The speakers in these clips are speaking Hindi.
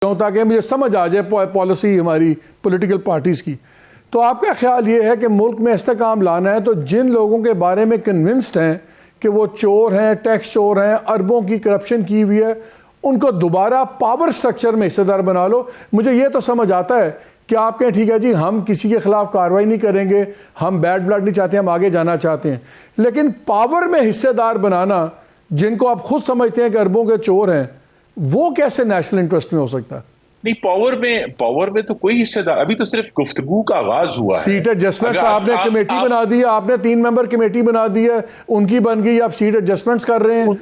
ताकि मुझे समझ आ जाए पॉलिसी हमारी पॉलिटिकल पार्टीज़ की। तो आपका ख्याल ये है कि मुल्क में इस्तेकाम लाना है तो जिन लोगों के बारे में कन्विंस्ड हैं कि वो चोर हैं, टैक्स चोर हैं, अरबों की करप्शन की हुई है, उनको दोबारा पावर स्ट्रक्चर में हिस्सेदार बना लो। मुझे ये तो समझ आता है कि आप कहें ठीक है जी, हम किसी के खिलाफ कार्रवाई नहीं करेंगे, हम बैड ब्लड नहीं चाहते, हम आगे जाना चाहते हैं, लेकिन पावर में हिस्सेदार बनाना जिनको आप खुद समझते हैं कि अरबों के चोर हैं, वो कैसे नेशनल इंटरेस्ट में हो सकता है? नहीं, पावर में तो कोई हिस्सेदार, अभी तो सिर्फ गुफ्तगू का आगाज हुआ है। सीट एडजस्टमेंट आपने कमेटी बना दी है, आपने 3 मेंबर कमेटी बना दी है, उनकी बन गई, आप सीट एडजस्टमेंट्स कर रहे हैं।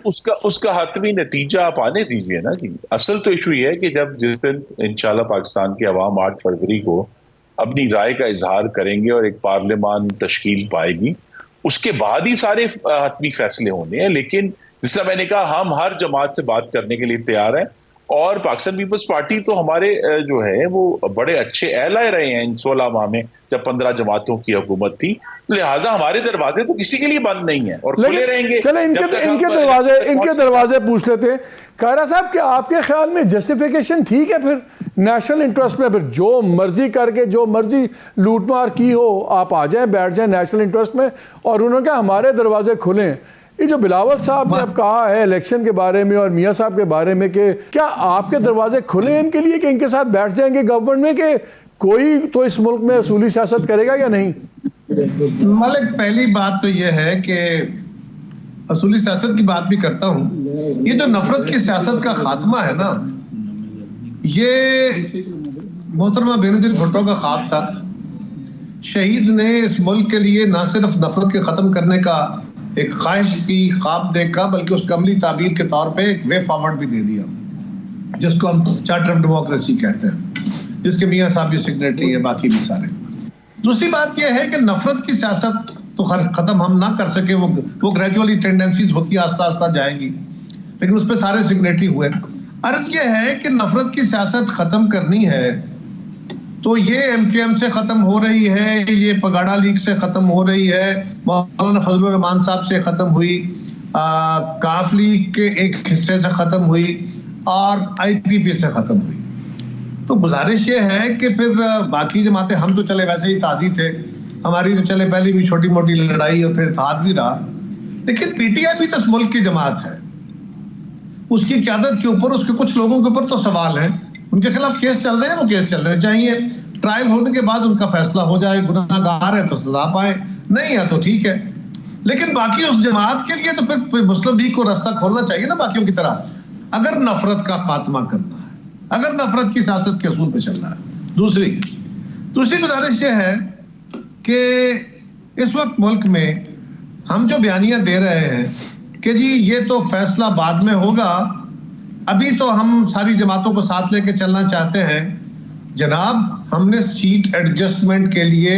उसका हतमी नतीजा आप आने दीजिए ना जी। असल तो इशू ये है कि जिस दिन इंशाल्लाह पाकिस्तान की अवाम 8 फरवरी को अपनी राय का इजहार करेंगे और एक पार्लियामान तश्कील पाएगी, उसके बाद ही सारे हतमी फैसले होने हैं। लेकिन जिस तरह मैंने कहा, हम हर जमात से बात करने के लिए तैयार हैं और पाकिस्तान पीपल्स पार्टी तो हमारे जो है वो बड़े अच्छे एलाए रहे हैं इन 16 माह में, जब 15 जमातों की हुकूमत थी। लिहाजा हमारे दरवाजे तो किसी के लिए बंद नहीं है और खुले रहेंगे। चले इनके दरवाजे पूछ लेते हैं। कायरा साहब, क्या आपके ख्याल में जस्टिफिकेशन ठीक है फिर नेशनल इंटरेस्ट में? फिर जो मर्जी करके जो मर्जी लूटमार की हो, आप आ जाएं, बैठ जाएं नेशनल इंटरेस्ट में, और उन्होंने कहा हमारे दरवाजे खुले। ये जो बिलावल साहब ने अब कहा है इलेक्शन के बारे में और मियां साहब के बारे में कि क्या आपके दरवाजे खुले हैं इनके लिए कि इनके साथ बैठ जाएंगे गवर्नमेंट में, कि कोई तो इस मुल्क में असूली सियासत करेगा या नहीं? मलिक, पहली बात तो यह है कि असूली सियासत की बात भी करता हूं। ये जो नफरत की सियासत का खात्मा है ना, ये मोहतरमा बेनजीर भुट्टो का ख्वाब था। शहीद ने इस मुल्क के लिए ना सिर्फ नफरत के खत्म करने का एक ख्वाहिश की ख्वाब देखा, बल्कि उसकी अमली ताबीर के तौर पे एक वे फॉरवर्ड भी दे दिया, जिसको हम चार्टर ऑफ डेमोक्रेसी कहते हैं, जिसके मियां साहब भी सिग्नेटरी है, बाकी भी सारे। दूसरी बात यह है कि नफरत की सियासत तो खत्म हम ना कर सके, वो ग्रेजुअली टेंडेंसीज होती है, आस्ता आस्ता जाएंगी, लेकिन उस पर सारे सिग्नेटरी हुए। अर्ज यह है कि नफरत की सियासत खत्म करनी है तो ये MQM से खत्म हो रही है, ये पगाड़ा लीग से खत्म हो रही है, मौलाना फजलुर रहमान साहब से खत्म हुई, काफ लीग के एक हिस्से से खत्म हुई और IPP से खत्म हुई। तो गुजारिश ये है कि फिर बाकी जमातें, हम तो चले वैसे ही तादी थे, हमारी तो चले पहले भी छोटी मोटी लड़ाई और फिर था भी रहा, लेकिन PTI भी तो इस मुल्क की जमात है। उसकी क़यादत के ऊपर उसके कुछ लोगों के ऊपर तो सवाल है, उनके खिलाफ केस चल रहे हैं, वो केस चलने चाहिए, ट्रायल होने के बाद उनका फैसला हो जाए, गुनाहगार है तो सजा पाए, नहीं है तो ठीक है। लेकिन बाकी उस जमात के लिए तो फिर मुस्लिम लीग को रास्ता खोलना चाहिए ना बाकियों की तरह, अगर नफरत का खात्मा करना है, अगर नफरत की सियासत के असूल पे चलना है। दूसरी गुजारिश ये है कि इस वक्त मुल्क में हम जो बयानियां दे रहे हैं कि जी ये तो फैसला बाद में होगा, अभी तो हम सारी जमातों को साथ लेके चलना चाहते हैं। जनाब, हमने सीट एडजस्टमेंट के लिए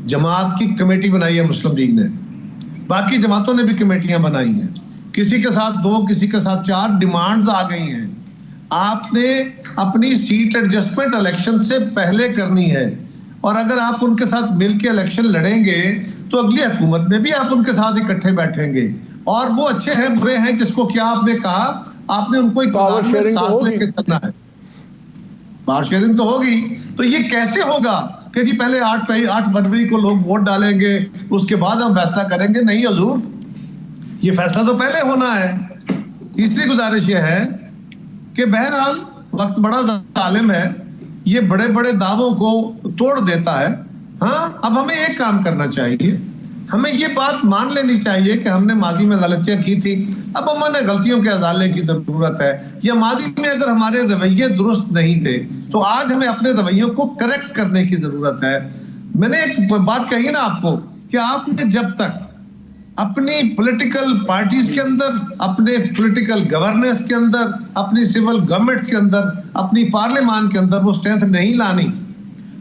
जमात की कमेटी बनाई है, मुस्लिम लीग ने, बाकी जमातों ने भी कमेटियां बनाई हैं, किसी के साथ 2, किसी के साथ 4 डिमांड्स आ गई हैं। आपने अपनी सीट एडजस्टमेंट इलेक्शन से पहले करनी है, और अगर आप उनके साथ मिलकर इलेक्शन लड़ेंगे तो अगली हुकूमत में भी आप उनके साथ इकट्ठे बैठेंगे, और वो अच्छे हैं बुरे हैं किसको क्या आपने कहा, आपने उनको पावर शेयरिंग साथ लेके चलना है। पावर शेयरिंग तो होगी, तो ये कैसे होगा कि जी पहले 8 फरवरी को लोग वोट डालेंगे उसके बाद हम फैसला करेंगे? नहीं हजूर, ये फैसला तो पहले होना है। तीसरी गुजारिश ये है कि बहरहाल वक्त बड़ा जालिम है, ये बड़े बड़े दावों को तोड़ देता है। हाँ, अब हमें एक काम करना चाहिए, हमें ये बात मान लेनी चाहिए कि हमने माजी में गलतियां की थी, अब हमें गलतियों के अजाले की जरूरत है, या माजी में अगर हमारे रवैये दुरुस्त नहीं थे तो आज हमें अपने रवैयों को करेक्ट करने की जरूरत है। मैंने एक बात कही ना आपको कि आपने जब तक अपनी पॉलिटिकल पार्टीज के अंदर, अपने पॉलिटिकल गवर्नेंस के अंदर, अपनी सिविल गवर्नमेंट्स के अंदर, अपनी पार्लियामान के अंदर वो स्ट्रेंथ नहीं लानी,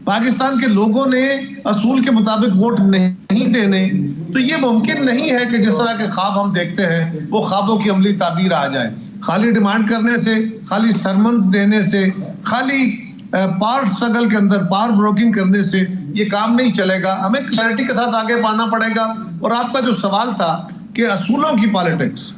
पाकिस्तान के लोगों ने असूल के मुताबिक वोट नहीं देने, तो ये मुमकिन नहीं है कि जिस तरह के ख्वाब हम देखते हैं वो ख्वाबों की अमली ताबीर आ जाए। खाली डिमांड करने से, खाली सरमन्स देने से, खाली पावर स्ट्रगल के अंदर पावर ब्रोकिंग करने से ये काम नहीं चलेगा। हमें क्लैरिटी के साथ आगे बढ़ना पड़ेगा। और आपका जो सवाल था कि असूलों की पॉलिटिक्स,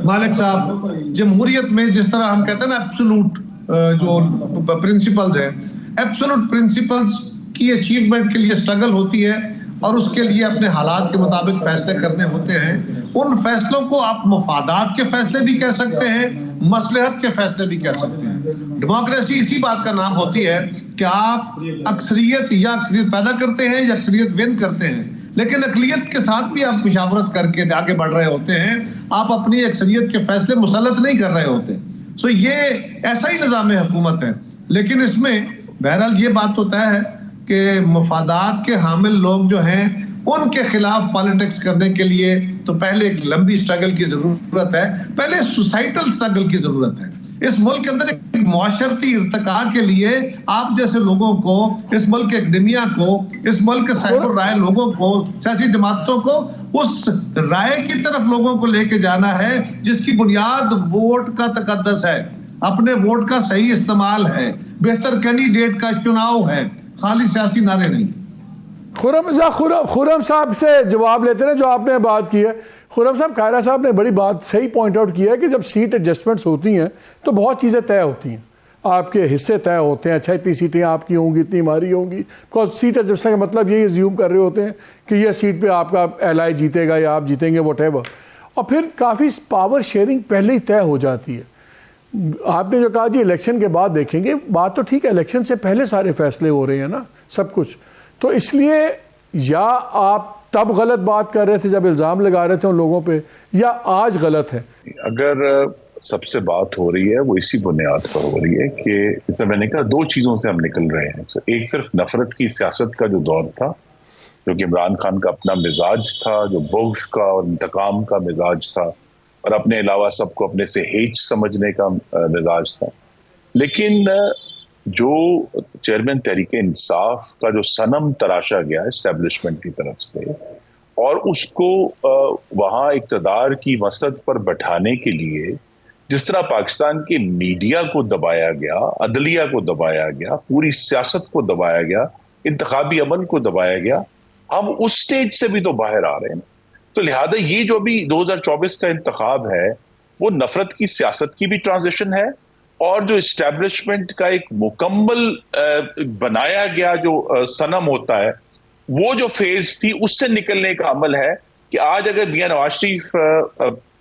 मालिक साहब, जमहूरियत में जिस तरह हम कहते हैं ना एब्सोल्यूट, जो प्रिंसिपल्स हैं, एब्सोल्यूट प्रिंसिपल्स की अचीवमेंट के लिए स्ट्रगल होती है और उसके लिए अपने हालात के मुताबिक फैसले करने होते हैं। उन फैसलों को आप मफादात के फैसले भी कह सकते हैं, मसलहत के फैसले भी कह सकते हैं। डेमोक्रेसी इसी बात का नाम होती है कि आप अक्सरियत पैदा करते हैं या अक्सरियत विन करते हैं, लेकिन अकलियत के साथ भी आप मुशावरत करके आगे बढ़ रहे होते हैं। आप अपनी अक्सरियत के फैसले मुसल्लत नहीं कर रहे होते। सो ये ऐसा ही निज़ाम हुकूमत है। लेकिन इसमें बहरहाल ये बात तो तय है कि मफादात के हामिल लोग जो हैं उनके खिलाफ पॉलिटिक्स करने के लिए तो पहले एक लंबी स्ट्रगल की जरूरत है, पहले सोसाइटल स्ट्रगल की जरूरत है। इस मुल्क के अंदर एक मुआशरती इर्तिका के लिए आप जैसे लोगों को, इस मुल्क के एकेडमिया को, इस मुल्क के साहिब राय लोगों को, सियासी जमातों को उस राय की तरफ लोगों को लेके जाना है जिसकी बुनियाद वोट का तकद्दस है, अपने वोट का सही इस्तेमाल है, बेहतर कैंडिडेट का चुनाव है, खाली सियासी नारे नहीं। खुर्रम साहब से जवाब लेते हैं जो आपने बात की है। खुर्रम साहब, कायरा साहब ने बड़ी बात सही पॉइंट आउट किया है कि जब सीट एडजस्टमेंट्स होती हैं तो बहुत चीज़ें तय होती हैं, आपके हिस्से तय होते हैं। अच्छा, इतनी सीटें आपकी होंगी, इतनी हमारी होंगी। बिकॉज सीट एडजस्टमेंट का मतलब यही अज्यूम कर रहे होते हैं कि यह सीट पे आपका एलाई जीतेगा या आप जीतेंगे, वॉटेवर। और फिर काफ़ी पावर शेयरिंग पहले ही तय हो जाती है। आपने जो कहा जी इलेक्शन के बाद देखेंगे, बात तो ठीक है, इलेक्शन से पहले सारे फैसले हो रहे हैं ना, सब कुछ। तो इसलिए या आप तब गलत बात कर रहे थे जब इल्ज़ाम लगा रहे थे उन लोगों पे, या आज गलत है? अगर सबसे बात हो रही है वो इसी बुनियाद पर हो रही है कि जैसे मैंने कहा, दो चीज़ों से हम निकल रहे हैं। एक सिर्फ नफरत की सियासत का जो दौर था, जो कि इमरान खान का अपना मिजाज था, जो बुग़्ज़ का और इंतकाम का मिजाज था, और अपने अलावा सबको अपने से हेच समझने का मिजाज था। लेकिन जो चेयरमैन तहरीक इंसाफ का जो सनम तराशा गया एस्टेब्लिशमेंट की तरफ से, और उसको वहाँ इक़्तिदार की मसनद पर बैठाने के लिए जिस तरह पाकिस्तान के मीडिया को दबाया गया, अदलिया को दबाया गया, पूरी सियासत को दबाया गया, इंतखाबी अमल को दबाया गया, हम उस स्टेज से भी तो बाहर आ रहे हैं। तो लिहाजा ये जो भी 2024 का इंतखाब है वो नफरत की सियासत की भी ट्रांजिशन है, और जो इस्टेब्लिशमेंट का एक मुकम्मल बनाया गया जो सनम होता है, वो जो फेज थी उससे निकलने का अमल है कि आज अगर मियां नवाज शरीफ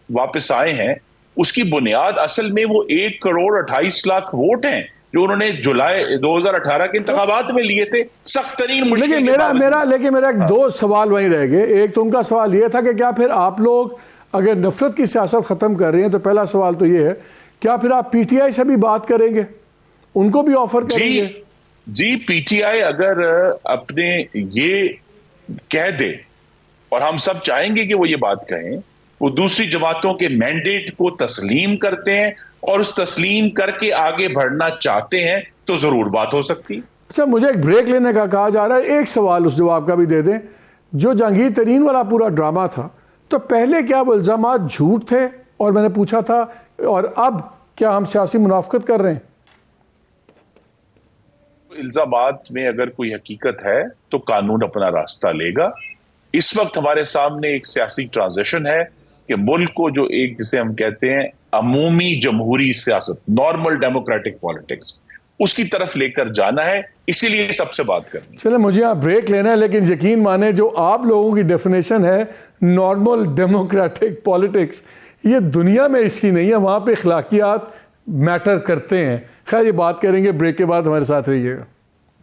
वापस आए हैं, उसकी बुनियाद असल में वो 1,28,00,000 वोट हैं जो उन्होंने जुलाई 2018 के इंतखाबात में लिए थे, सख्त तरीन मुश्किल। लेकिन मेरा एक दो सवाल वहीं रह गए। एक तो उनका सवाल ये था कि क्या फिर आप लोग अगर नफरत की सियासत खत्म कर रहे हैं, तो पहला सवाल तो ये है, क्या फिर आप पीटीआई से भी बात करेंगे, उनको भी ऑफर करेंगे? जी, पीटीआई अगर अपने ये कह दे, और हम सब चाहेंगे कि वो ये बात कहें, वो दूसरी जमातों के मैंडेट को तस्लीम करते हैं और उस तस्लीम करके आगे बढ़ना चाहते हैं, तो जरूर बात हो सकती है। अच्छा, मुझे एक ब्रेक लेने का कहा जा रहा है, एक सवाल उस जवाब का भी दे दें। जो जहांगीर तरीन वाला पूरा ड्रामा था, तो पहले क्या वो इल्ज़ामात झूठ थे और मैंने पूछा था, और अब क्या हम सियासी मुनाफकत कर रहे हैं? इल्जामात में अगर कोई हकीकत है तो कानून अपना रास्ता लेगा। इस वक्त हमारे सामने एक सियासी ट्रांजिशन है कि मुल्क को जो एक, जिसे हम कहते हैं अमूमी जमहूरी सियासत, नॉर्मल डेमोक्रेटिक पॉलिटिक्स, उसकी तरफ लेकर जाना है। इसीलिए सबसे बात करनी। चले, मुझे यहाँ ब्रेक लेना है, लेकिन यकीन माने जो आप लोगों की डेफिनेशन है नॉर्मल डेमोक्रेटिक पॉलिटिक्स, ये दुनिया में इसकी नहीं है, वहाँ पे अखलाकियात मैटर करते हैं। खैर, ये बात करेंगे ब्रेक के बाद, हमारे साथ रहिएगा।